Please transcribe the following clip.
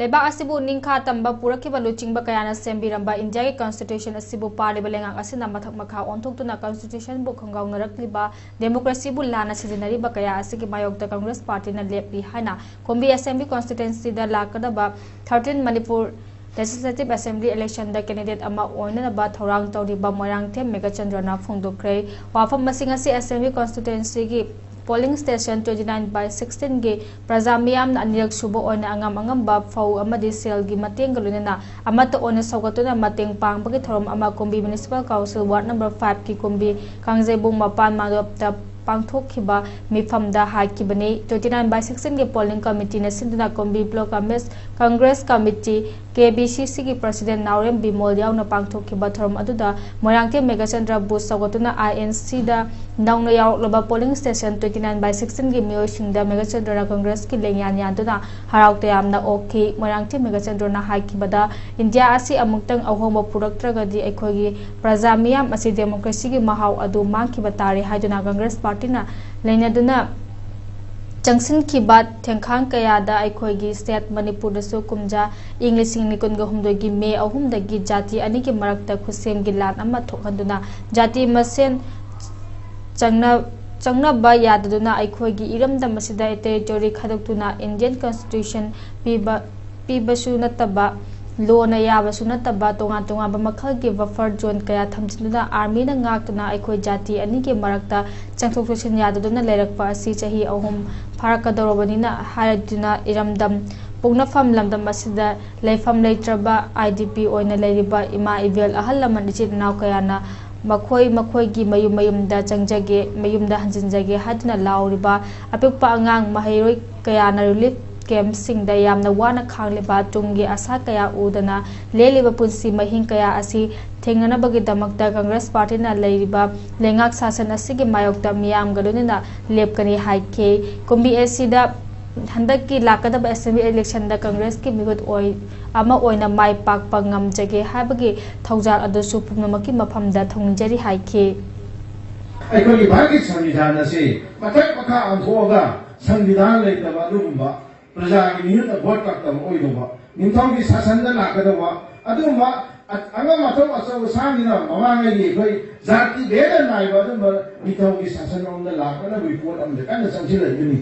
Leibak asibu ningkha tamba purakhiba luchingba kayana sembiramba India ki constitution asibu parliba leingak ashina mathak makha onthokhre constitution bu khongaungarakliba democracy bu lana sijinariba kaya asigi mayokta Congress party na lepli haina kombi assembly constituency da lakadaba 13 Manipur Legislative Assembly election da candidate ama oina ba thorang tawriba moirangthem megachandrana phongdokhre wafam masing asi assembly constituency gi polling station 29/16 ge prajamiyam na anirak subo oina angam ba fau amadi sel gi mateng galunena amata ona saugatuna mateng pangbagi thorom ama kombi municipal council ward number 5 ki kombi kangjebung mapan madopta pangthokhiba mifamda hakibani 29/16 ge polling committee na sinduna kombi block Congress committee KBCC ki president Naurem Bimol yauna pangthokhiba thorom aduda moirangte megachandra bus saugatuna INC da nauna yaukloba polling station 29/16 gi miyosingda megachandra Congress ki lengyan yanduna haraukte yamna okhi moirangte megachandra na hakibada India asi amuktang ahomba puraktragadi ekhogi prajamiyam asi democracy gi mahau adu mangkiba tare haiduna Congress party na leinaduna Jangsin kibat tengkhang kayada aikhoigi state Manipur dasu kumja English nikun ga humdoi gi me ahum dagi jati ani ki marakta khusem gi lan ama thokhanduna jati masen changna ba yadaduna aikhoigi iramdam asida territory khadoktuna Indian constitution pibasu nataba lona yabasu nataba tonga ba makhal gi buffer zone kaya thamjinuna army na ngaktuna aikhoi jati ani ki marakta changthoksin yadaduna leirakpa asi chahi ahum farakadorobanina haraduna iramdam pugnafam lamdam asida leifam leitraba IDP oina leiriba ima ivel ahal laman ichinaw kayana makhoi gi mayumda changjage mayumda hanjinjage haduna lauriba apikpa angang mahairoi kayana relief camp singda yamna wana khangliba tunggi asa kaya udana leliba punsi mahing kaya asi thengnana bagi damakta Congress party na leiriba leingak sasan asigi mayokta miyam galunina lepkani haike kombi asida handaki lakadaba assembly election da Congress ki mihut oi ama oina mai pak pangam jage habagi thawjal adusu pumnamaki mafamda thongjari haike aikoi bhagi samvidhan ase mathak makha onthoga samvidhan leitaba lugumba प्रजा की नियुक्त vote कक्तम ओइदोबा निमथाव की शासन दा लाकदबा अदुमा अंगा माथो असो सामिना ममांगे कोई जाति भेद नाइबा अदुमा निमथाव की शासन ओंदा लाकना रिपोर्ट अमदे कन संचिल लेनी